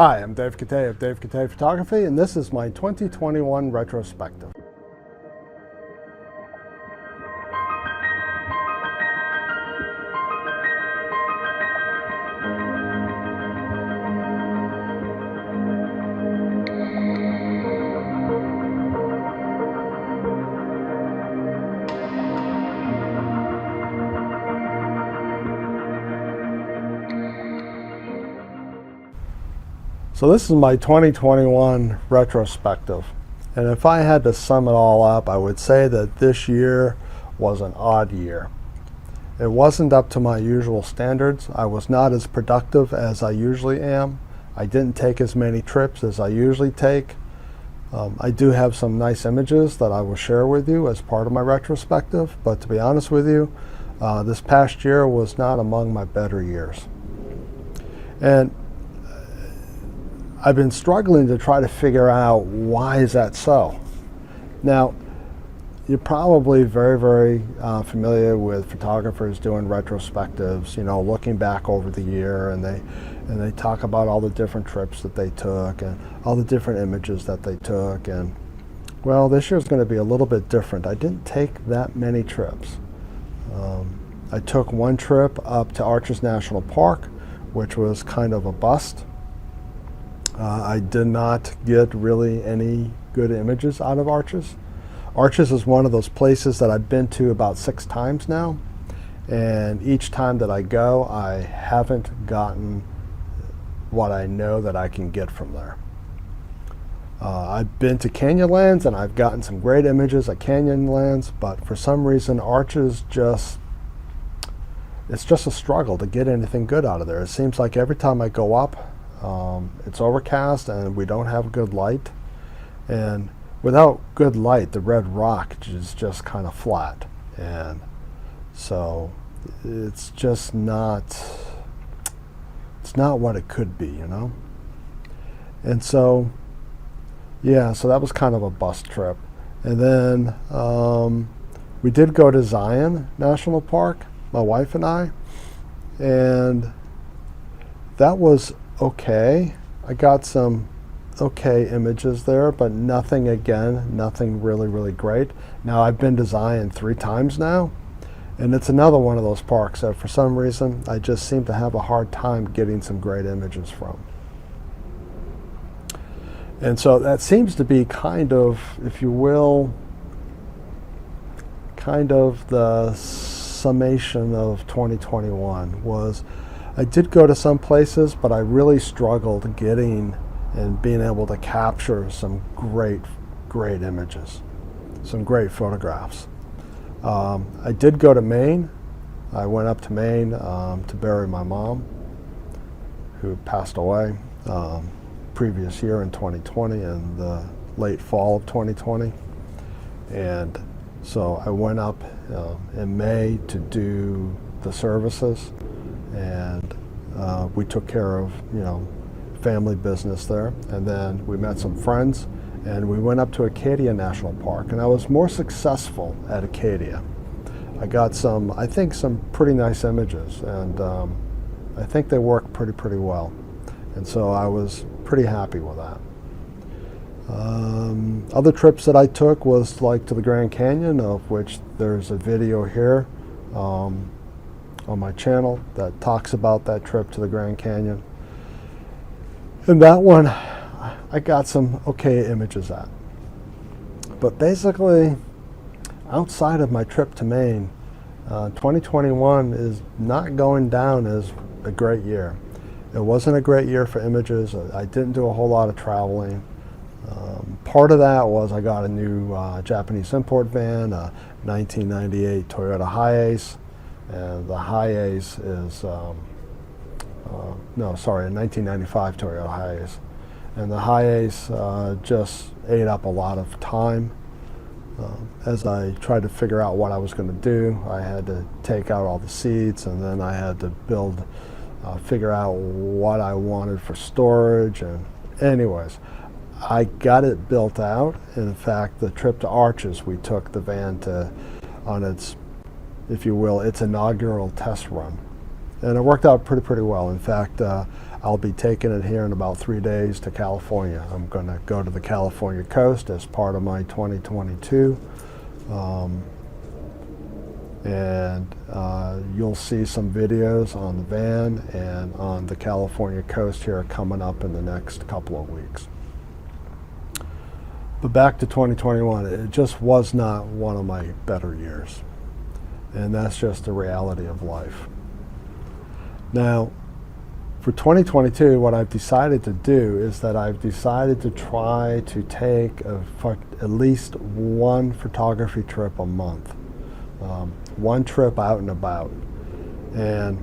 Hi, I'm Dave Catay of Dave Catay Photography, and this is my 2021 retrospective. So this is my 2021 retrospective, and if I had to sum it all up, I would say that this year was an odd year. It wasn't up to my usual standards. I was not as productive as I usually am. I didn't take as many trips as I usually take. I do have some nice images that I will share with you as part of my retrospective, but to be honest with you, this past year was not among my better years. And I've been struggling to try to figure out why is that so. Now, you're probably very familiar with photographers doing retrospectives, you know, looking back over the year, and they talk about all the different trips that they took and all the different images that they took. And well, this year's going to be a little bit different. I didn't take that many trips. I took one trip up to Arches National Park, which was kind of a bust. I did not get really any good images out of Arches. Arches is one of those places that I've been to about 6 times now, and each time that I go, I haven't gotten what I know that I can get from there. I've been to Canyonlands, and I've gotten some great images at Canyonlands, but for some reason, Arches it's just a struggle to get anything good out of there. It seems like every time I go up, it's overcast and we don't have good light, and without good light the red rock is just kind of flat, and so it's just not what it could be, you know. And so yeah, so that was kind of a bust trip. And then we did go to Zion National Park, my wife and I, and that was okay. I got some okay images there, but nothing really great. Now, I've been to Zion 3 times now, and it's another one of those parks that for some reason I just seem to have a hard time getting some great images from. And so that seems to be kind of, if you will, kind of the summation of 2021 was I did go to some places, but I really struggled getting and being able to capture some great images, some great photographs. I did go to Maine. I went up to Maine to bury my mom, who passed away previous year in 2020, in the late fall of 2020. And so I went up in May to do the services, and we took care of, you know, family business there, and then we met some friends, and we went up to Acadia National Park, and I was more successful at Acadia. I got some pretty nice images, and I think they worked pretty well, and so I was pretty happy with that. Other trips that I took was like to the Grand Canyon, of which there's a video here on my channel that talks about that trip to the Grand Canyon. And that one, I got some okay images at. But basically, outside of my trip to Maine, 2021 is not going down as a great year. It wasn't a great year for images. I didn't do a whole lot of traveling. Part of that was I got a new Japanese import van, a 1998 Toyota Hiace. And the Hiace is, a 1995 Toyota Hiace. And the Hiace just ate up a lot of time. As I tried to figure out what I was going to do, I had to take out all the seats, and then I had to figure out what I wanted for storage. And anyways, I got it built out. In fact, the trip to Arches, we took the van on its, if you will, its inaugural test run. And it worked out pretty well. In fact, I'll be taking it here in about 3 days to California. I'm going to go to the California coast as part of my 2022. And you'll see some videos on the van and on the California coast here coming up in the next couple of weeks. But back to 2021, it just was not one of my better years. And that's just the reality of life. Now, for 2022, what I've decided to do is that I've decided to try to take at least one photography trip a month. One trip out and about. And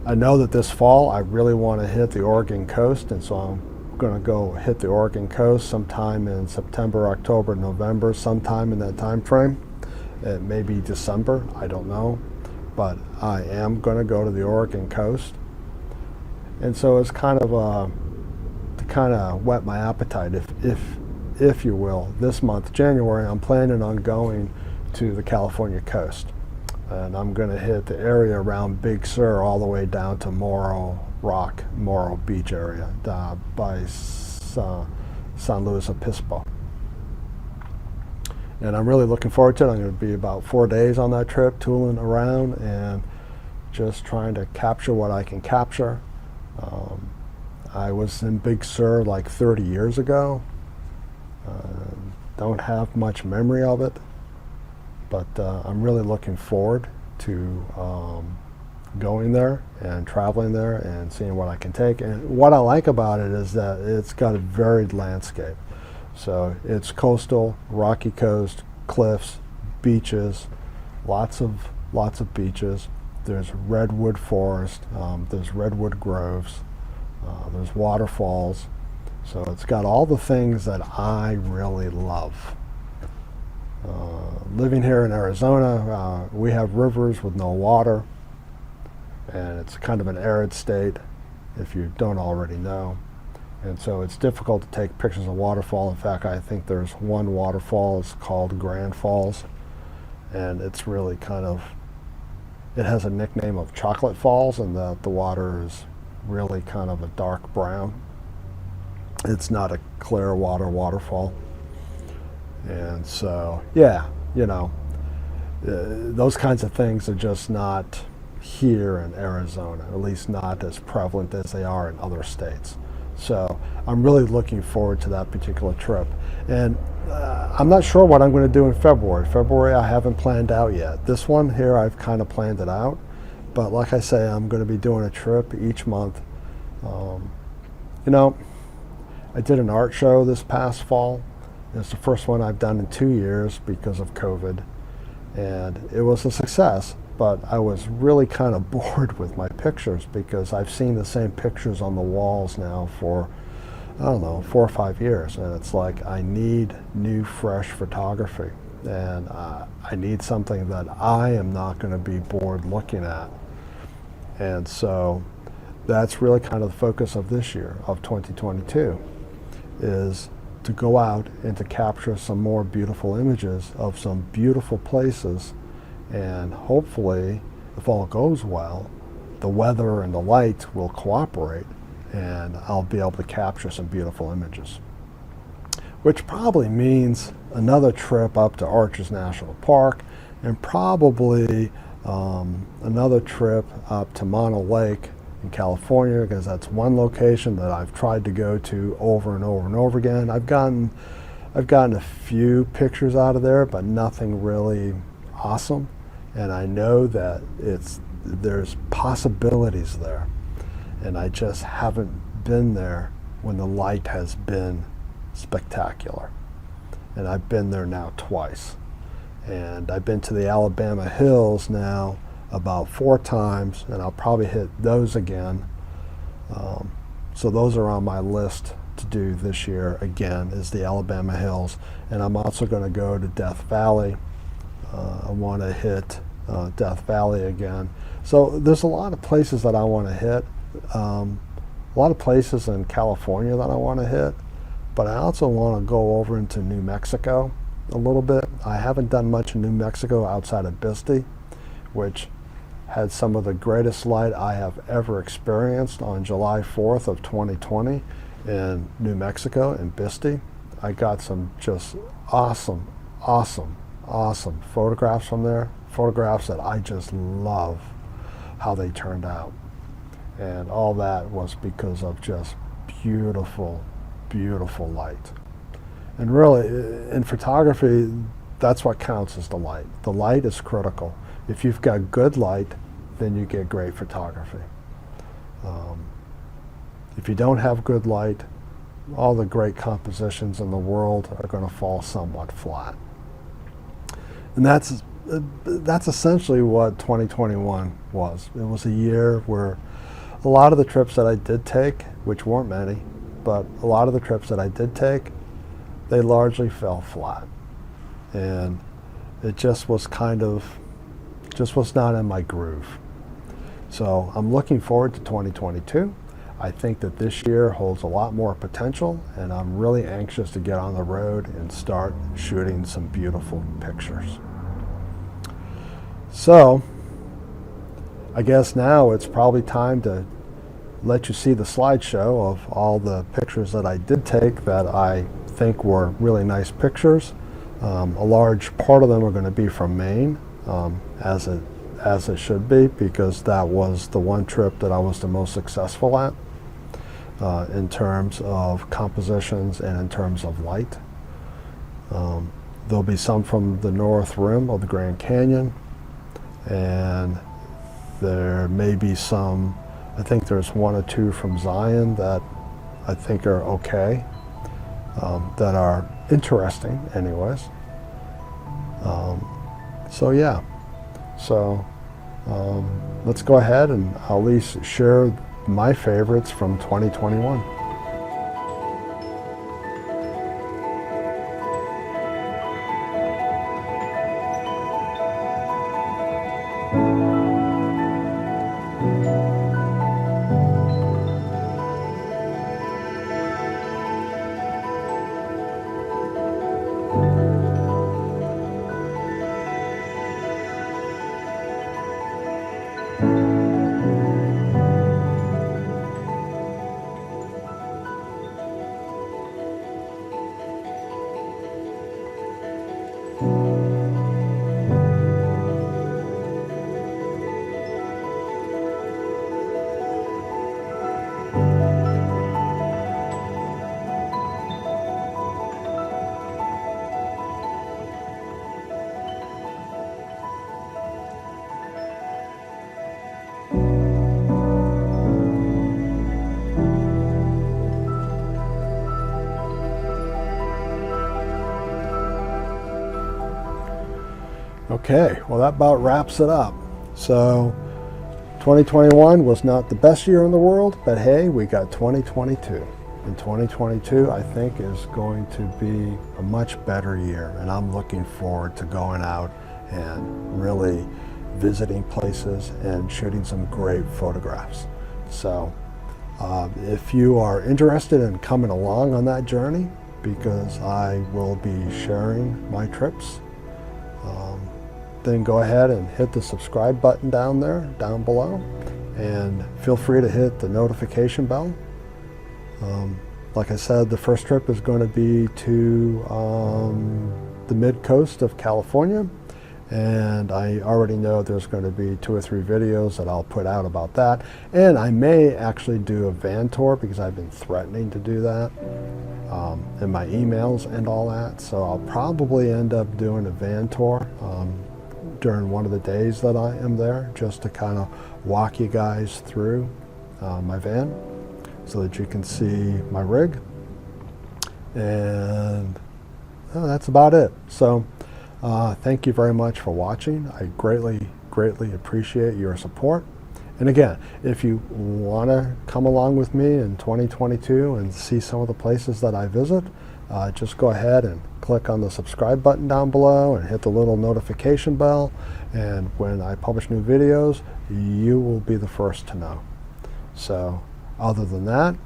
I know that this fall I really want to hit the Oregon coast, and so I'm going to go hit the Oregon coast sometime in September, October, November, sometime in that time frame. It may be December, I don't know, but I am going to go to the Oregon coast. And so it's kind of to kind of whet my appetite, if you will. This month, January, I'm planning on going to the California coast, and I'm going to hit the area around Big Sur all the way down to Morro Beach area by San Luis Obispo. And I'm really looking forward to it. I'm going to be about 4 days on that trip, tooling around and just trying to capture what I can capture. I was in Big Sur like 30 years ago. Don't have much memory of it, but I'm really looking forward to going there and traveling there and seeing what I can take. And what I like about it is that it's got a varied landscape. So it's coastal, rocky coast, cliffs, beaches, lots of beaches. There's redwood forest, there's redwood groves, there's waterfalls. So it's got all the things that I really love. Living here in Arizona, we have rivers with no water, and it's kind of an arid state, if you don't already know. And so it's difficult to take pictures of waterfall. In fact, I think there's one waterfall, it's called Grand Falls, and it's really kind of, it has a nickname of Chocolate Falls, and the water is really kind of a dark brown. It's not a clear waterfall. And so, yeah, you know, those kinds of things are just not here in Arizona, at least not as prevalent as they are in other states. So I'm really looking forward to that particular trip. And I'm not sure what I'm going to do in February. February I haven't planned out yet. This one here I've kind of planned it out. But like I say, I'm going to be doing a trip each month. You know, I did an art show this past fall. It's the first one I've done in 2 years because of COVID. And it was a success. But I was really kind of bored with my pictures because I've seen the same pictures on the walls now for, I don't know, 4 or 5 years. And it's like, I need new, fresh photography. And I need something that I am not going to be bored looking at. And so that's really kind of the focus of this year, of 2022, is to go out and to capture some more beautiful images of some beautiful places. And hopefully, if all goes well, the weather and the light will cooperate, and I'll be able to capture some beautiful images. Which probably means another trip up to Arches National Park, and probably another trip up to Mono Lake in California, because that's one location that I've tried to go to over and over and over again. I've gotten a few pictures out of there, but nothing really awesome. And I know that there's possibilities there, and I just haven't been there when the light has been spectacular. And I've been there now twice, and I've been to the Alabama Hills now about 4 times, and I'll probably hit those again. So those are on my list to do this year again, is the Alabama Hills. And I'm also going to go to Death Valley. I want to hit Death Valley again. So there's a lot of places that I want to hit. A lot of places in California that I want to hit. But I also want to go over into New Mexico a little bit. I haven't done much in New Mexico outside of Bisbee, which had some of the greatest light I have ever experienced on July 4th of 2020 in New Mexico, in Bisty. I got some just awesome photographs from there, photographs that I just love how they turned out. And all that was because of just beautiful light. And really, in photography, that's what counts, is the light. The light is critical. If you've got good light, then you get great photography. If you don't have good light, all the great compositions in the world are going to fall somewhat flat. And that's essentially what 2021 was. It was a year where a lot of the trips that I did take, which weren't many, but a lot of the trips that I did take, they largely fell flat. And it just was was not in my groove. So I'm looking forward to 2022. I think that this year holds a lot more potential, and I'm really anxious to get on the road and start shooting some beautiful pictures. So I guess now it's probably time to let you see the slideshow of all the pictures that I did take that I think were really nice pictures. A large part of them are going to be from Maine, as it should be, because that was the one trip that I was the most successful at in terms of compositions and in terms of light. There'll be some from the north rim of the Grand Canyon, and there may be some, I think there's one or two from Zion that I think are okay, that are interesting anyways. So yeah, let's go ahead and I'll at least share my favorites from 2021. Okay, well that about wraps it up. So 2021 was not the best year in the world, but hey, we got 2022. And 2022, I think, is going to be a much better year. And I'm looking forward to going out and really visiting places and shooting some great photographs. So if you are interested in coming along on that journey, because I will be sharing my trips, then go ahead and hit the subscribe button down below, and feel free to hit the notification bell. Like I said, the first trip is going to be to the mid-coast of California, and I already know there's going to be 2 or 3 videos that I'll put out about that. And I may actually do a van tour, because I've been threatening to do that in my emails and all that. So I'll probably end up doing a van tour during one of the days that I am there, just to kind of walk you guys through my van so that you can see my rig. And that's about it. So thank you very much for watching. I greatly appreciate your support. And again, if you want to come along with me in 2022 and see some of the places that I visit, just go ahead and click on the subscribe button down below and hit the little notification bell. And when I publish new videos, you will be the first to know. So other than that,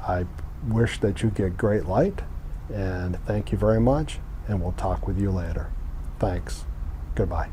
I wish that you get great light, and thank you very much, and we'll talk with you later. Thanks. Goodbye.